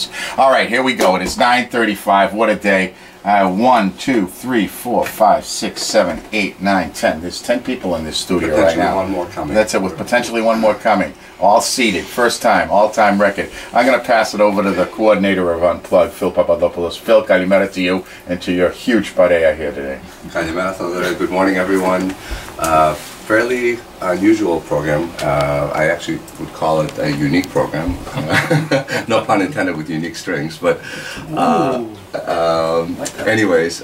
minutes. All right, here we go. It is 9:35. What a day. 1, 2, 3, 4, 5, 6, 7, 8, 9, 10. There's 10 people in this studio right now. One more coming. That's it, with potentially one more coming. All seated. First time, all-time record. I'm going to pass it over to the coordinator of Unplugged, Phil Papadopoulos. Phil, kalimera to you and to your huge pareja here today. Kalimera. Good morning, everyone. Fairly unusual program. I actually would call it a unique program. No pun intended with unique strings, but anyways,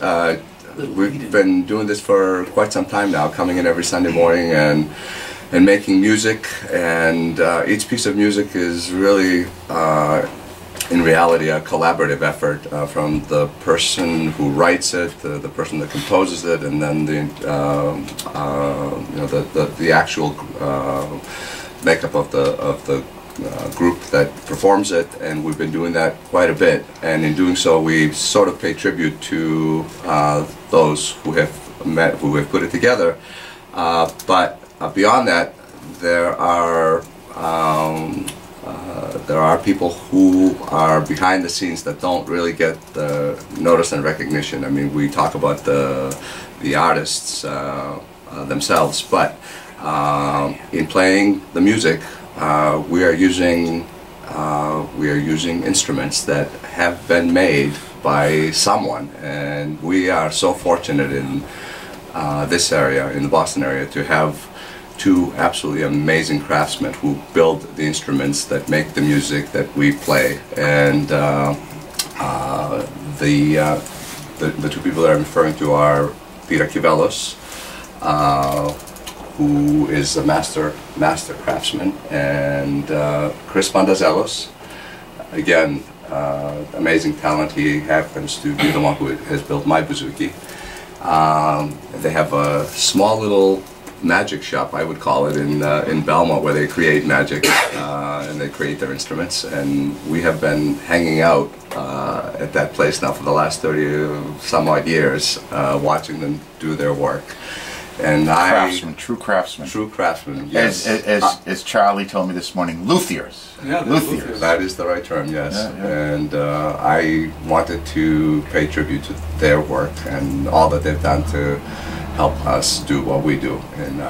we've been doing this for quite some time now, coming in every Sunday morning and making music, and each piece of music is really in reality a collaborative effort from the person who writes it, the person that composes it, and then the actual makeup of the group that performs it. And we've been doing that quite a bit, and in doing so we sort of pay tribute to those who have put it together, but beyond that there are people who are behind the scenes that don't really get the notice and recognition. I mean, we talk about the artists themselves, but in playing the music, we are using instruments that have been made by someone, and we are so fortunate in this area, in the Boston area, to have two absolutely amazing craftsmen who build the instruments that make the music that we play. And the two people that I'm referring to are Peter Kivelos, who is a master craftsman, and Chris Bandazelos, again, amazing talent. He happens to be the one who has built my bouzouki. They have a small little magic shop, I would call it, in Belmont, where they create magic and they create their instruments. And we have been hanging out at that place now for the last 30 some odd years, watching them do their work. And True craftsmen. Yes. As Charlie told me this morning, luthiers. Yeah, luthiers. That is the right term. Yes. Yeah. And I wanted to pay tribute to their work and all that they've done to help us do what we do in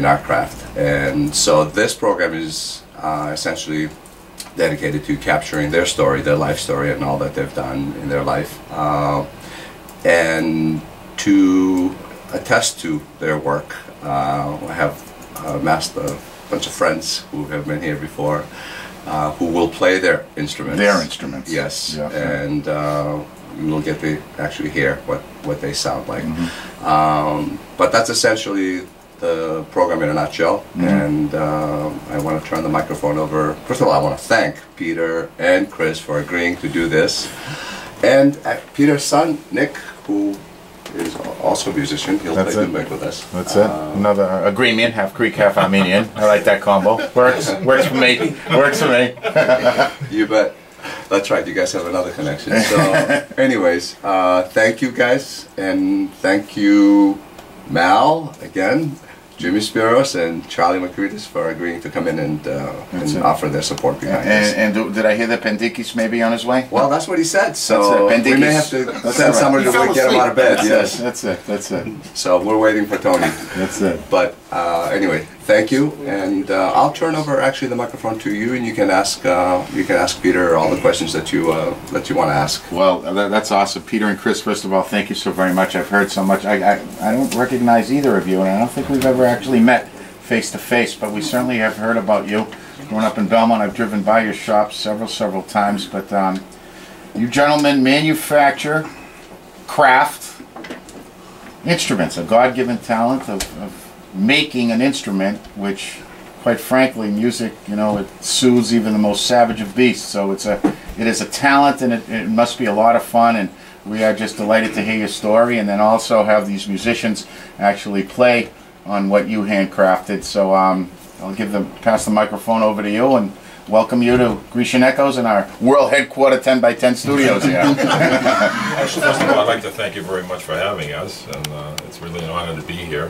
our craft. And so this program is essentially dedicated to capturing their story, their life story, and all that they've done in their life, and to attest to their work. I have amassed a bunch of friends who have been here before, who will play their instruments. Yes. Yeah. And you will get to actually hear what they sound like. Mm-hmm. But that's essentially the program in a nutshell. Mm-hmm. And I want to turn the microphone over. First of all, I want to thank Peter and Chris for agreeing to do this. And Peter's son, Nick, who is also a musician. He'll play Dumbek with us. That's it. Another Agreement, half Greek, half Armenian. I like that combo. Works for me. Works for me. You bet. That's right, you guys have another connection. So anyways, thank you guys, and thank you Mal again, Jimmy Spiros and Charlie Makridis for agreeing to come in and offer their support behind us. And did I hear that Pendikis may be on his way? Well, that's what he said, so we may have to send somebody to get him out of bed. Yes, that's it. So we're waiting for Tony. That's it. But anyway, thank you, and I'll turn over actually the microphone to you, and you can ask Peter all the questions that you want to ask. Well, that's awesome, Peter and Chris. First of all, thank you so very much. I've heard so much. I don't recognize either of you, and I don't think we've ever actually met face to face, but we certainly have heard about you. Growing up in Belmont, I've driven by your shop several times. But you gentlemen manufacture, craft instruments, a God-given talent of making an instrument, which, quite frankly, music, it soothes even the most savage of beasts. So it is a talent, and it must be a lot of fun, and we are just delighted to hear your story, and then also have these musicians actually play on what you handcrafted. So I'll pass the microphone over to you and welcome you to Grecian Echoes in our world headquarter 10x10 studios here. First of all, I'd like to thank you very much for having us, and it's really an honor to be here.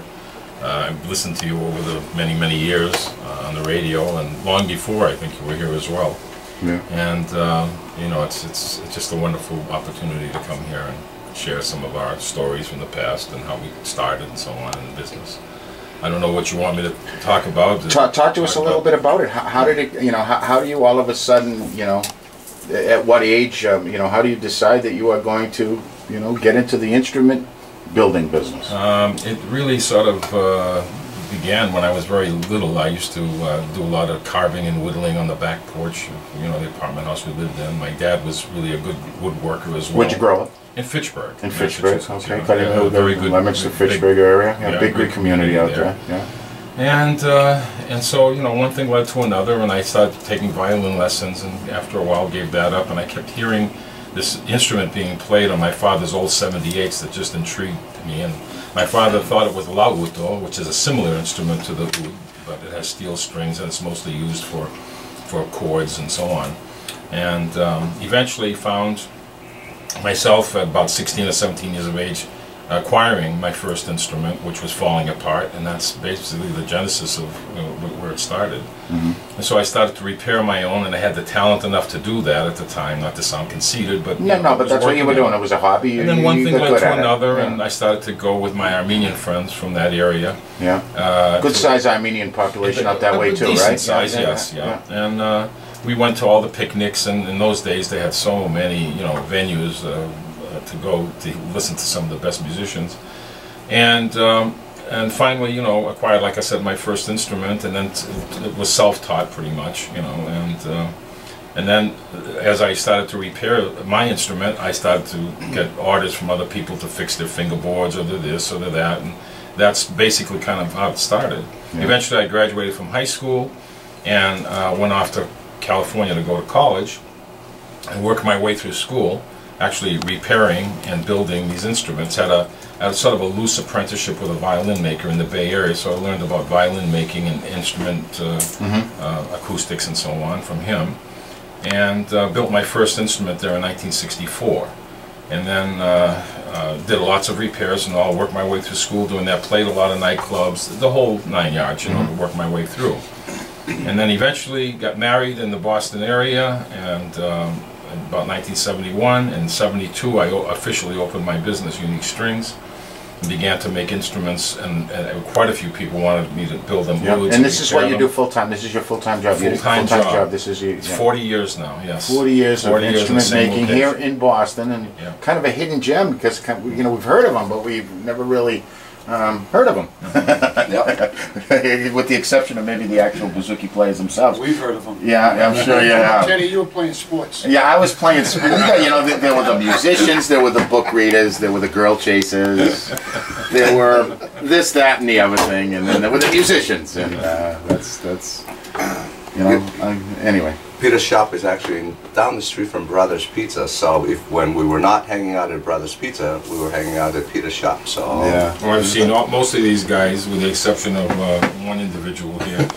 I've listened to you over the many years on the radio, and long before I think you were here as well. Yeah. And you know, it's just a wonderful opportunity to come here and share some of our stories from the past and how we started and so on in the business. I don't know what you want me to talk about. Talk to us a little bit about it. How did it, you know, how do you all of a sudden, you know, at what age, you know, how do you decide that you are going to, you know, get into the instrument building business? It really sort of began when I was very little. I used to do a lot of carving and whittling on the back porch of, you know, the apartment house we lived in. My dad was really a good woodworker as well. Where'd you grow up? In Fitchburg. In Fitchburg, okay. You know, Very good. Leominster, Fitchburg area. Yeah, big Greek community out there. Yeah. And so, you know, one thing led to another, and I started taking violin lessons, and after a while gave that up, and I kept hearing this instrument being played on my father's old 78s that just intrigued me. And my father thought it was lauto, which is a similar instrument to the oud, but it has steel strings and it's mostly used for chords and so on. And eventually found myself at about 16 or 17 years of age acquiring my first instrument, which was falling apart, and that's basically the genesis of, you know, where it started. Mm-hmm. And so I started to repair my own, and I had the talent enough to do that at the time, not to sound conceited, but but that's what you were doing. It was a hobby. And then one thing led to another, and I started to go with my Armenian friends from that area. Yeah. Good size Armenian population out that way too, decent right? Size, yes. And we went to all the picnics, and in those days they had so many, you know, venues to go to listen to some of the best musicians, and finally, you know, acquired, like I said, my first instrument, and then it was self-taught pretty much, you know, and then as I started to repair my instrument, I started to get orders from other people to fix their fingerboards or this or that, and that's basically kind of how it started. Yeah. Eventually I graduated from high school and went off to California to go to college and worked my way through school, actually repairing and building these instruments. Had a sort of a loose apprenticeship with a violin maker in the Bay Area, so I learned about violin making and instrument acoustics and so on from him, and built my first instrument there in 1964, and then did lots of repairs and all, worked my way through school doing that, played a lot of nightclubs, the whole 9 yards, you know, to work my way through. And then eventually got married in the Boston area, and about 1971 and 72 I officially opened my business, Unique Strings, and began to make instruments, and quite a few people wanted me to build them. Yep. And this is what you do full-time? This is your full-time job? Full-time job. This is your, it's 40 years now, yes. 40 years of instrument making here in Boston, and kind of a hidden gem, because, you know, we've heard of them, but we've never really heard of them. With the exception of maybe the actual bouzouki players themselves. We've heard of them. Yeah, I'm sure you have. Teddy, you were playing sports. Yeah, I was playing sports. You know, there were the musicians, there were the book readers, there were the girl chasers, there were this, that, and the other thing, and then there were the musicians, and that's you know, anyway. Peter's shop is actually down the street from Brothers Pizza, so when we were not hanging out at Brothers Pizza, we were hanging out at Peter's shop. So yeah, well, I've seen most of these guys, with the exception of one individual here,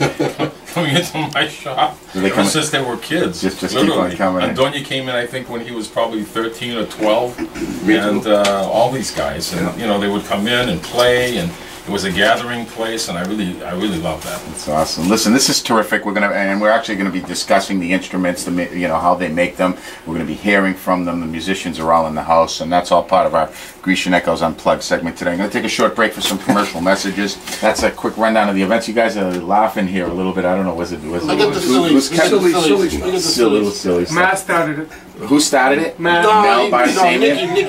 coming into my shop ever since they were kids. Just keep on coming. And Donya came in, I think, when he was probably 13 or 12, and all these guys, and you know, they would come in and play, and it was a gathering place, and I really love that. That's awesome. Listen, this is terrific. We're actually gonna be discussing the instruments, you know, how they make them. We're gonna be hearing from them. The musicians are all in the house, and that's all part of our Grecian Echoes Unplugged segment today. I'm gonna take a short break for some commercial messages. That's a quick rundown of the events. You guys are laughing here a little bit. I don't know. Was it? I got the silly. Matt started it. Who started it? Matt. No, Nikki.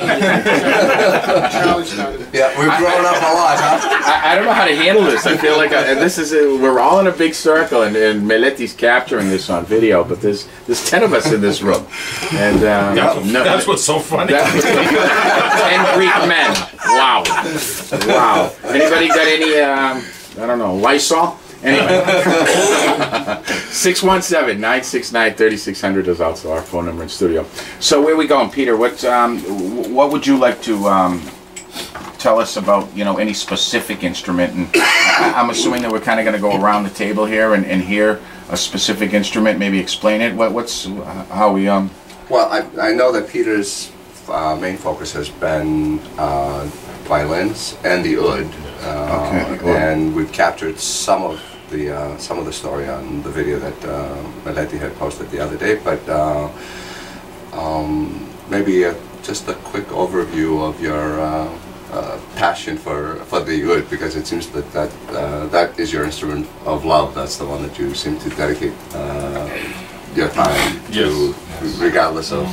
Charlie started it. yeah, we've grown up a lot, huh? I don't know how to handle this. I feel like we're all in a big circle, and Meleti's capturing this on video. But there's 10 of us in this room, and that's what's so funny. 10 Greek men. Wow, wow. Anybody got any? I don't know, Lysol. Anyway, 617-969-3600 is also our phone number in studio. So where are we going, Peter? What would you like to tell us about, you know, any specific instrument? And I'm assuming that we're kind of going to go around the table here and hear a specific instrument, maybe explain it. How we Well, I know that Peter's main focus has been violins and the oud. Okay. And we've captured some of the some of the story on the video that Meleti had posted the other day, but maybe just a quick overview of your passion for the oud, because it seems that that is your instrument of love. That's the one that you seem to dedicate your time to, regardless of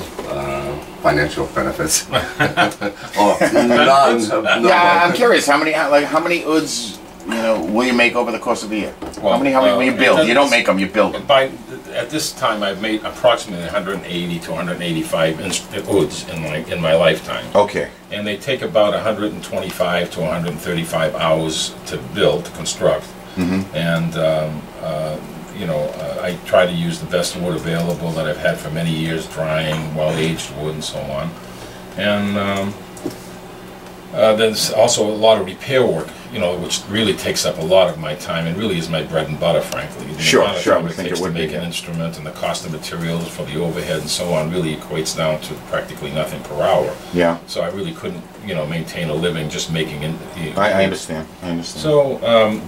financial benefits. Oh, yeah, I'm curious. How many ouds will you make over the course of the year? Well, how many will you build? You don't make them, you build them. At this time, I've made approximately 180 to 185 ouds in my lifetime. Okay. And they take about 125 to 135 hours to build, to construct. And I try to use the best wood available that I've had for many years, drying, well-aged wood, and so on. And there's also a lot of repair work, which really takes up a lot of my time and really is my bread and butter, frankly. The amount of time it takes to make an instrument and the cost of materials for the overhead and so on really equates down to practically nothing per hour. Yeah. So I really couldn't, maintain a living just making it. I understand. So,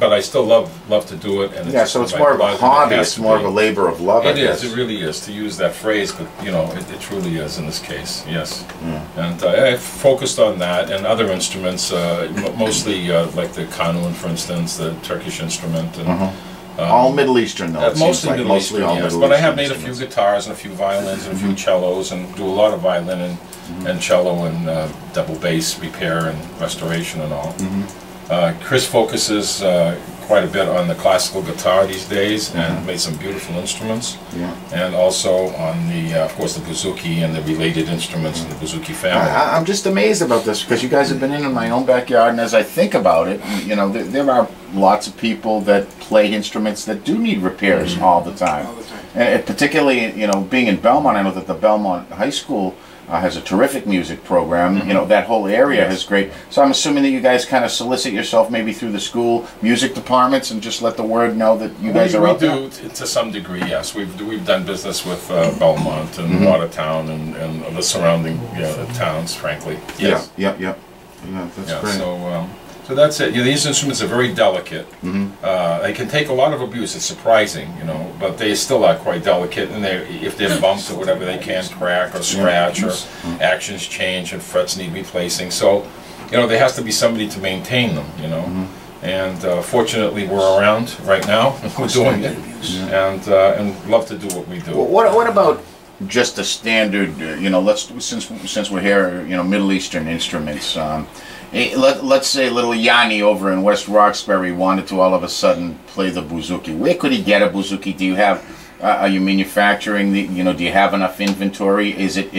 but I still love to do it. And yeah, so it's more of a hobby. It's more of a labor of love. It is. It really is, to use that phrase. But it truly is in this case. Yes. Yeah. And I focused on that and other instruments, mostly like the kanun, for instance, the Turkish instrument. And, all Middle Eastern, though. Mostly Middle Eastern, yes. But I have made a few guitars and a few violins and a few cellos, and do a lot of violin and cello and double bass repair and restoration and all. Chris focuses quite a bit on the classical guitar these days, and made some beautiful instruments. And also on of course, the bouzouki and the related instruments in the bouzouki family. I'm just amazed about this, because you guys have been in my own backyard, and as I think about it, there are lots of people that play instruments that do need repairs all the time. And particularly, being in Belmont, I know that the Belmont High School has a terrific music program. That whole area is great. So I'm assuming that you guys kind of solicit yourself maybe through the school music departments and just let the word know that you guys are out there? We do, to some degree, yes. We've done business with Belmont and Watertown and the surrounding towns, frankly. Yes. Yeah, that's great. So that's it. These instruments are very delicate. They can take a lot of abuse. It's surprising, but they still are quite delicate. And if they're bumped or whatever, they can crack or scratch, or actions change and frets need replacing. So, there has to be somebody to maintain them. And fortunately, we're around right now. We're doing it, and love to do what we do. Well, what about just a standard? Since we're here, Middle Eastern instruments. Let's say little Yanni over in West Roxbury wanted to all of a sudden play the bouzouki. Where could he get a bouzouki? Do you have? Are you manufacturing the? Do you have enough inventory? Is it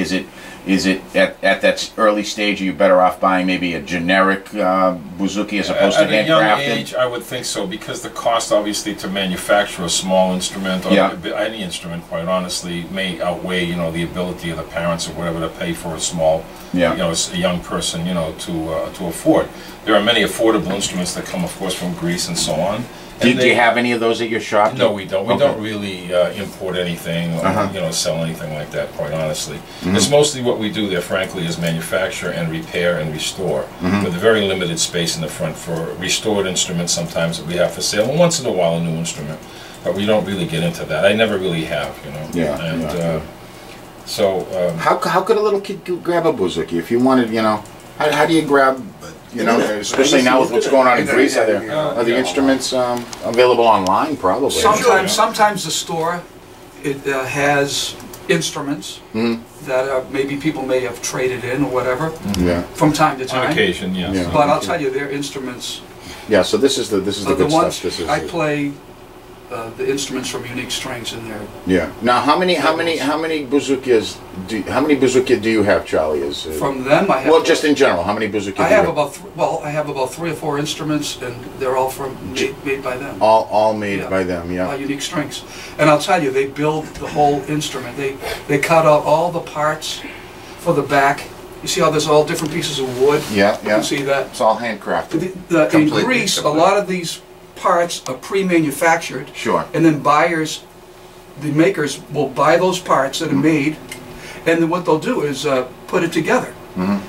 at that early stage? Are you better off buying maybe a generic bouzouki as opposed to handcrafted? At a young age, I would think so, because the cost, obviously, to manufacture a small instrument or any instrument, quite honestly, may outweigh the ability of the parents or whatever to pay for a small. A young person, to afford. There are many affordable instruments that come, of course, from Greece and so on. Do you have any of those at your shop? No, we don't. We don't really import anything or sell anything like that, quite honestly. It's mostly what we do there, frankly, is manufacture and repair and restore, with a very limited space in the front for restored instruments sometimes that we have for sale, and once in a while a new instrument. But we don't really get into that. I never really have, So how could a little kid grab a bouzouki if you wanted? How do you grab? Especially now with what's going on in Greece, are the instruments available online? Probably. Sometimes the store has instruments that maybe people may have traded in or whatever. From time to time. On occasion, yes. But I'll tell you, their instruments. Yeah. So this is the good ones stuff. I play. The instruments from Unique Strings in there. Yeah. Now, how many bouzoukias do you have, Charlie? From them, I have. Just in general, how many bouzoukias? I have about 3 or 4 instruments, and they're all made by them. All made by them, by Unique Strings. And I'll tell you, they build the whole instrument. They cut out all the parts for the back. You see how there's all different pieces of wood? Yeah. You can see that. It's all handcrafted. In Greece, a lot of these parts are pre-manufactured, and then the makers will buy those parts that are made, and then what they'll do is put it together.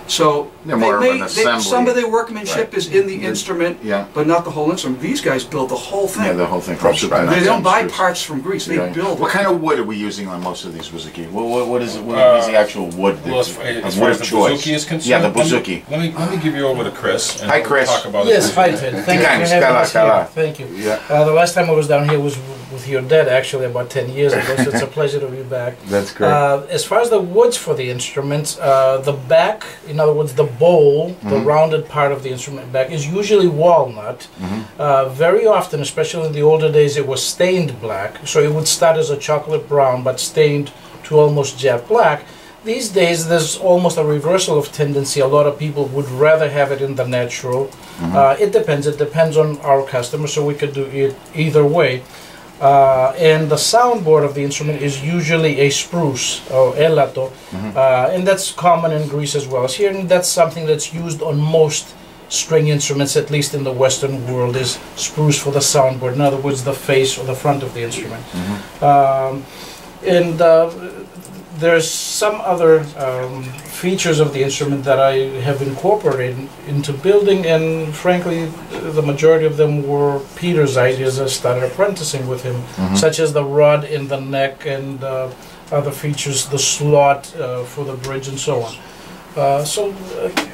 So They're more of an assembly. some of their workmanship is in the instrument, but not the whole instrument. These guys build the whole thing. Yeah, the whole thing from soup to nuts. They don't buy parts from Greece. They build. What kind of wood are we using on most of these bouzouki? What is it? What is the actual wood? Well, as far as the bouzouki is concerned, yeah, the bouzouki. Let me give you over to Chris. And Hi, Chris. Talk about yes, it. hi, Ted. Thank you for having us here. Thank you. Yeah. The last time I was down here was with your dad, actually, about 10 years ago, so it's a pleasure to be back. That's great. As far as the woods for the instruments, the back, in other words, the bowl, the rounded part of the instrument back, is usually walnut. Very often, especially in the older days, it was stained black, so it would start as a chocolate brown, but stained to almost jet black. These days, there's almost a reversal of tendency. A lot of people would rather have it in the natural. It depends. It depends on our customer, so we could do it either way. And the soundboard of the instrument is usually a spruce or elato, and that's common in Greece as well as here. And that's something that's used on most string instruments, at least in the Western world, is spruce for the soundboard. In other words, the face or the front of the instrument. There's some other features of the instrument that I have incorporated into building, and frankly, the majority of them were Peter's ideas. I started apprenticing with him, such as the rod in the neck and other features, the slot for the bridge and so on.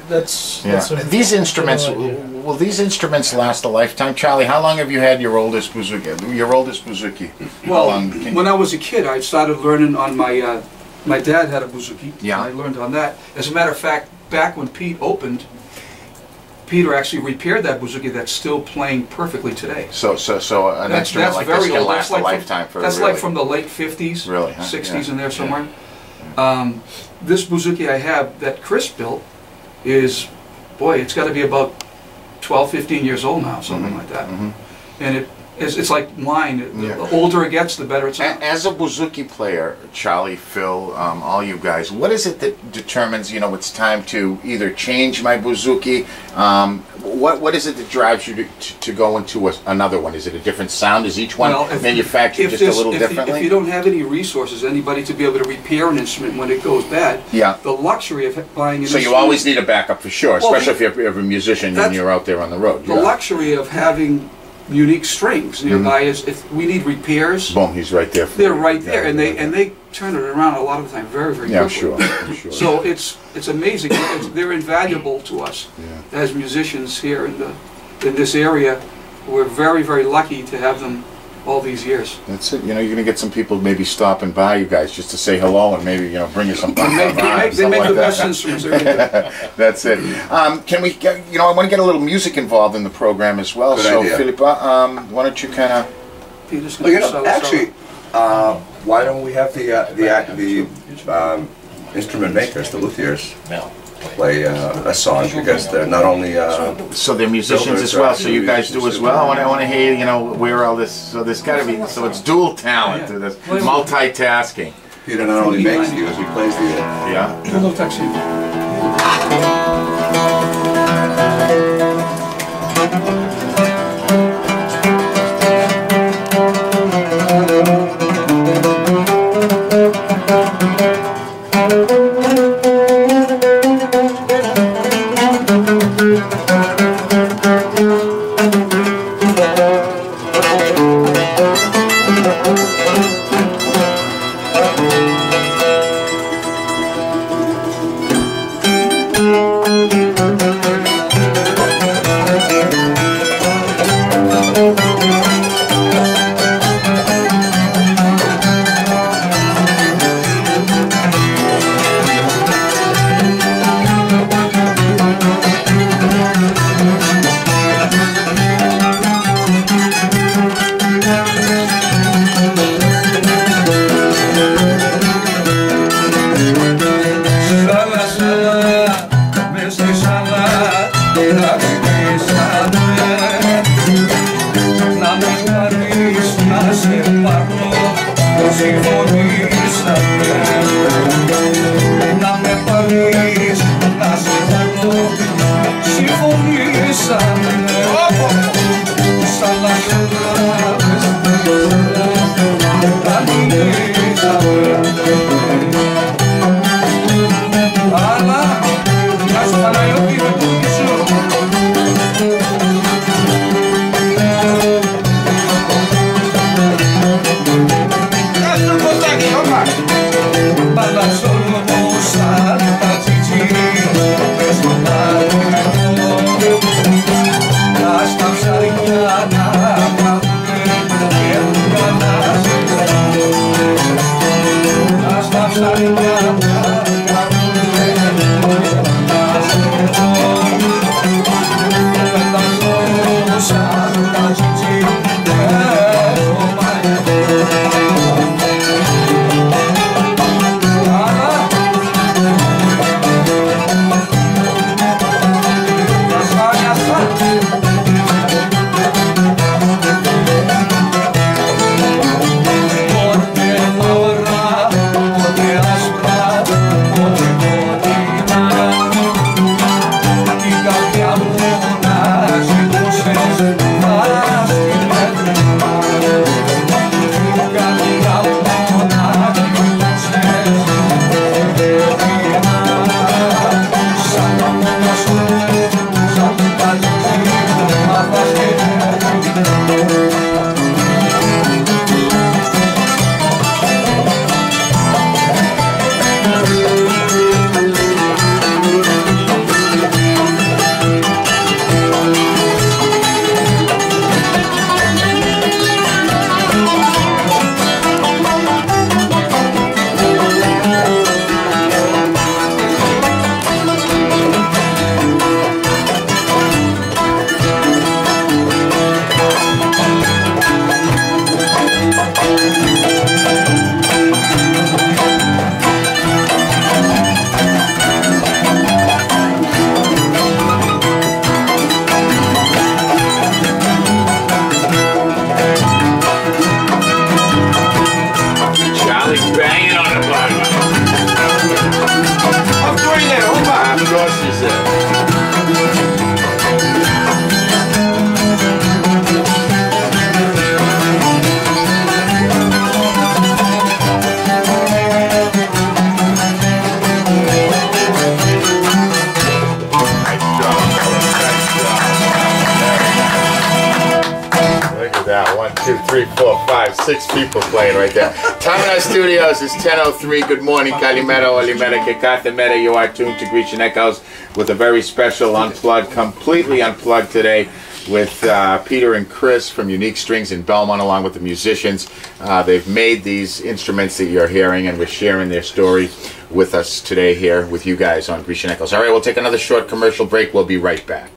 That's these instruments. Will these instruments last a lifetime, Charlie? How long have you had your oldest bouzouki? Well, when I was a kid, I started learning on my. My dad had a bouzouki. Yeah. I learned on that. As a matter of fact, back when Pete opened, Peter actually repaired that bouzouki that's still playing perfectly today. So an instrument like this can last a lifetime for That's like from the late 50s, really, huh? 60s in there somewhere. This bouzouki I have that Chris built is, boy, it's got to be about 12, 15 years old now, something like that. And it's like wine. The older it gets, the better it sounds. As a bouzouki player, Charlie, Phil, all you guys, what is it that determines, it's time to either change my bouzouki? What is it that drives you to go into another one? Is it a different sound? Is each one manufactured just a little differently? If you don't have any resources, anybody to be able to repair an instrument when it goes bad, the luxury of buying an instrument... So you always need a backup for sure, especially if you're a musician and you're out there on the road. The luxury of having unique strings nearby is if we need repairs. Boom, he's right there. They're right there, and they turn it around a lot of the time very quickly. Yeah, sure. So it's amazing. They're invaluable to us as musicians here in this area. We're very, very lucky to have them all these years. That's it. You're going to get some people maybe stopping by you guys just to say hello and maybe bring you some. They make the best instruments. That's it. Can we get, I want to get a little music involved in the program as well. Good idea. Philippa, why don't you kind of? Actually, why don't we have the instrument makers, the luthiers, play a song, because they're not only so they're musicians as well. So you guys do as well. I want to hear where all this. So there's got to be. So it's dual talent to this, multitasking. Peter not only makes the he plays the Sala that. 1, 2, 3, 4, 5, 6 people playing right there. Time in our studios is 10:03. Good morning, Kalimera, Olimera, Kekathemera. You are tuned to Grecian Echoes with a very special unplugged, completely unplugged today with Peter and Chris from Unique Strings in Belmont, along with the musicians. They've made these instruments that you're hearing, and we're sharing their story with us today here with you guys on Grecian Echoes. All right, we'll take another short commercial break. We'll be right back.